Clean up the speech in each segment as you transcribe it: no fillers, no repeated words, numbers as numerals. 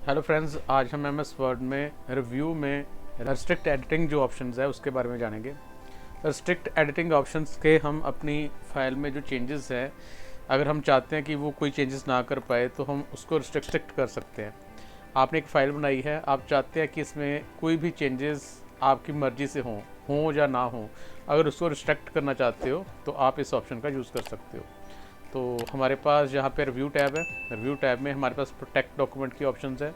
Hello friends, आज हम MS word में रिव्यू में रिस्ट्रिक्ट एडिटिंग जो ऑप्शंस है उसके बारे में जानेंगे। रिस्ट्रिक्ट एडिटिंग ऑप्शंस के हम अपनी फाइल में जो चेंजेस है, अगर हम चाहते हैं कि वो कोई चेंजेस ना कर पाए तो हम उसको रिस्ट्रिक्ट कर सकते हैं। आपने एक फ़ाइल बनाई है, आप चाहते हैं कि इसमें कोई भी चेंजेस आपकी मर्ज़ी से हों या ना हों, अगर उसको रिस्ट्रिक्ट करना चाहते हो तो आप इस ऑप्शन का यूज़ कर सकते हो। तो हमारे पास यहाँ पे रिव्यू टैब है। रिव्यू टैब में हमारे पास प्रोटेक्ट डॉक्यूमेंट की ऑप्शंस है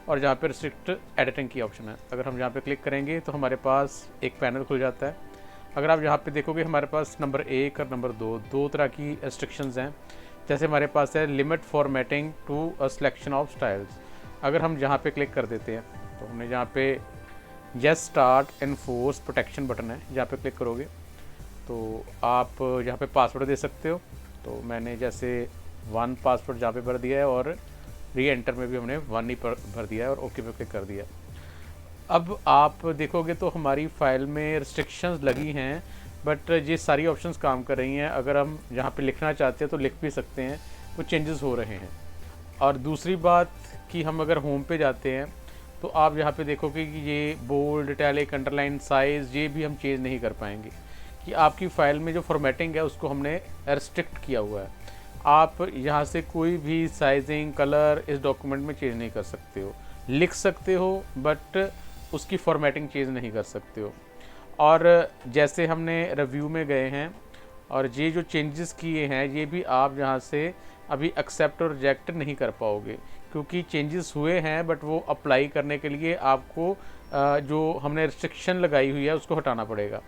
और जहाँ पे रिस्ट्रिक्ट एडिटिंग की ऑप्शन है। अगर हम यहाँ पे क्लिक करेंगे तो हमारे पास एक पैनल खुल जाता है। अगर आप यहाँ पे देखोगे हमारे पास नंबर 1 और नंबर 2 दो तरह की रिस्ट्रिक्शंस हैं। जैसे हमारे पास है limit formatting to a selection of styles. अगर हम यहाँ पे क्लिक कर देते हैं तो हमने यहाँ पे yes start enforce protection button है, जहाँ पे क्लिक करोगे तो आप यहाँ पे पासवर्ड दे सकते हो। तो मैंने जैसे 1 पासवर्ड जहाँ पे भर दिया है और री एंटर में भी हमने 1 ही भर दिया है और ओके पे क्लिक कर दिया। अब आप देखोगे तो हमारी फाइल में रिस्ट्रिक्शंस लगी हैं, बट ये सारी ऑप्शंस काम कर रही हैं। अगर हम यहाँ पे लिखना चाहते हैं तो लिख भी सकते हैं, वो चेंजेस हो रहे हैं। और दूसरी बात कि हम अगर होम पे जाते हैं तो आप यहाँ पे देखोगे कि ये बोल्ड, इटैलिक, अंडरलाइन, साइज़ ये भी हम चेंज नहीं कर पाएंगे कि आपकी फ़ाइल में जो फॉर्मेटिंग है उसको हमने रेस्ट्रिक्ट किया हुआ है। आप यहाँ से कोई भी साइजिंग, कलर इस डॉक्यूमेंट में चेंज नहीं कर सकते हो। लिख सकते हो बट उसकी फॉर्मेटिंग चेंज नहीं कर सकते हो। और जैसे हमने रिव्यू में गए हैं और ये जो चेंजेस किए हैं ये भी आप यहाँ से अभी एक्सेप्ट और रिजेक्ट नहीं कर पाओगे, क्योंकि चेंजेस हुए हैं बट वो अप्लाई करने के लिए आपको जो हमने रिस्ट्रिक्शन लगाई हुई है उसको हटाना पड़ेगा।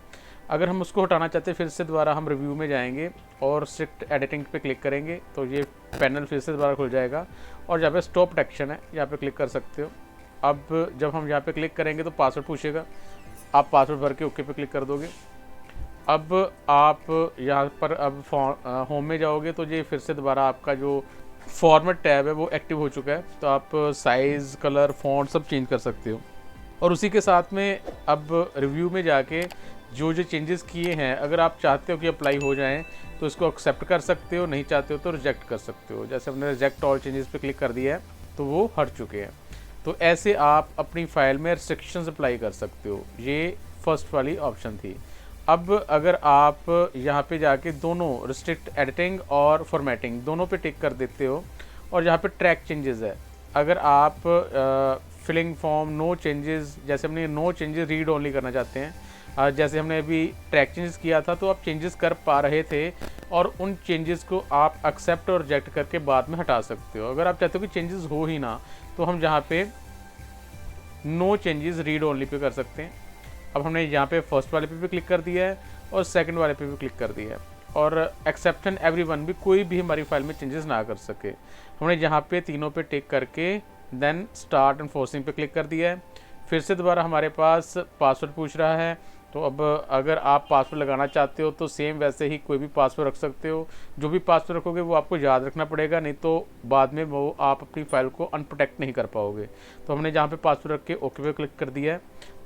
अगर हम उसको हटाना चाहते हैं फिर से दोबारा हम रिव्यू में जाएंगे और स्ट्रिक्ट एडिटिंग पे क्लिक करेंगे तो ये पैनल फिर से दोबारा खुल जाएगा और जहाँ पे स्टॉप प्रोटेक्शन है यहाँ पे क्लिक कर सकते हो। अब जब हम यहाँ पे क्लिक करेंगे तो पासवर्ड पूछेगा, आप पासवर्ड भर के ओके पे क्लिक कर दोगे। अब आप यहाँ पर अब होम में जाओगे तो ये फिर से दोबारा आपका जो फॉर्मेट टैब है वो एक्टिव हो चुका है, तो आप साइज़, कलर, फॉन्ट सब चेंज कर सकते हो। और उसी के साथ में अब रिव्यू में जाके जो चेंजेस किए हैं अगर आप चाहते हो कि अप्लाई हो जाएं तो इसको एक्सेप्ट कर सकते हो, नहीं चाहते हो तो रिजेक्ट कर सकते हो। जैसे हमने रिजेक्ट ऑल चेंजेस पे क्लिक कर दिया है तो वो हट चुके हैं। तो ऐसे आप अपनी फाइल में रिस्ट्रिक्शंस अप्लाई कर सकते हो। ये फर्स्ट वाली ऑप्शन थी। अब अगर आप यहाँ पे जाके दोनों रिस्ट्रिक्ट एडिटिंग और फॉर्मेटिंग दोनों पे टिक कर देते हो और यहाँ पे ट्रैक चेंजेस है, अगर आप फिलिंग फॉर्म नो चेंजेस, जैसे हमने नो चेंजेस रीड ओनली करना चाहते हैं, जैसे हमने अभी ट्रैक चेंजेस किया था तो आप चेंजेस कर पा रहे थे और उन चेंजेस को आप एक्सेप्ट और रिजेक्ट करके बाद में हटा सकते हो। अगर आप चाहते हो कि चेंजेस हो ही ना तो हम जहाँ पे no changes read only pay कर सकते हैं। अब हमने यहाँ पे फर्स्ट वाले पे भी क्लिक कर दिया है और सेकंड वाले पे भी क्लिक कर दिया है और एक्सेप्शन एवरीवन भी, कोई भी हमारी फाइल में चेंजेस ना कर सके। हमने यहाँ पे तीनों पे टिक करके देन स्टार्ट एनफोर्सिंग पे क्लिक कर दिया है। फिर से दोबारा हमारे पास पासवर्ड पूछ रहा है, तो अब अगर आप पासवर्ड लगाना चाहते हो तो सेम वैसे ही कोई भी पासवर्ड रख सकते हो। जो भी पासवर्ड रखोगे वो आपको याद रखना पड़ेगा, नहीं तो बाद में वो आप अपनी फाइल को अनप्रोटेक्ट नहीं कर पाओगे। तो हमने जहाँ पे पासवर्ड रख के ओके पे क्लिक कर दिया है।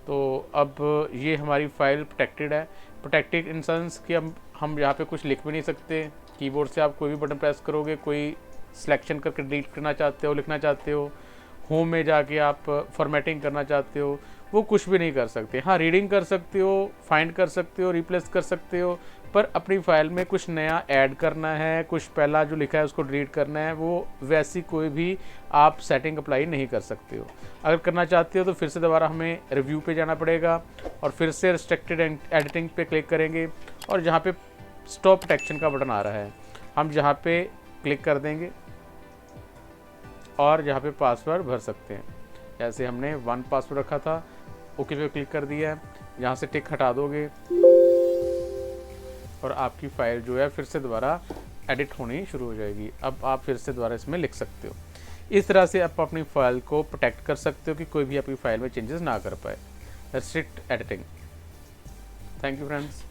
तो अब ये हमारी फाइल प्रोटेक्टेड है। प्रोटेक्टेड इन सेंस कि हम यहाँ पे कुछ लिख भी नहीं सकते। कीबोर्ड से आप कोई भी बटन प्रेस करोगे, कोई सिलेक्शन करके डिलीट करना चाहते हो, लिखना चाहते हो, होम में जाके आप फॉर्मेटिंग करना चाहते हो, वो कुछ भी नहीं कर सकते। हाँ, रीडिंग कर सकते हो, फाइंड कर सकते हो, रिप्लेस कर सकते हो, पर अपनी फाइल में कुछ नया ऐड करना है, कुछ पहला जो लिखा है उसको डिलीट करना है, वो वैसी कोई भी आप सेटिंग अप्लाई नहीं कर सकते हो। अगर करना चाहते हो तो फिर से दोबारा हमें रिव्यू पे जाना पड़ेगा और फिर से रिस्ट्रिक्टेड एडिटिंग पे क्लिक करेंगे और जहाँ पे स्टॉप प्रोटेक्शन का बटन आ रहा है हम जहाँ पे क्लिक कर देंगे और यहाँ पे पासवर्ड भर सकते हैं। जैसे हमने 1 पासवर्ड रखा था, ओके पे क्लिक कर दिया है, यहाँ से टिक हटा दोगे और आपकी फ़ाइल जो है फिर से दोबारा एडिट होनी शुरू हो जाएगी। अब आप फिर से दोबारा इसमें लिख सकते हो। इस तरह से आप अपनी फ़ाइल को प्रोटेक्ट कर सकते हो कि कोई भी आपकी फ़ाइल में चेंजेस ना कर पाए। Restrict editing. Thank you friends.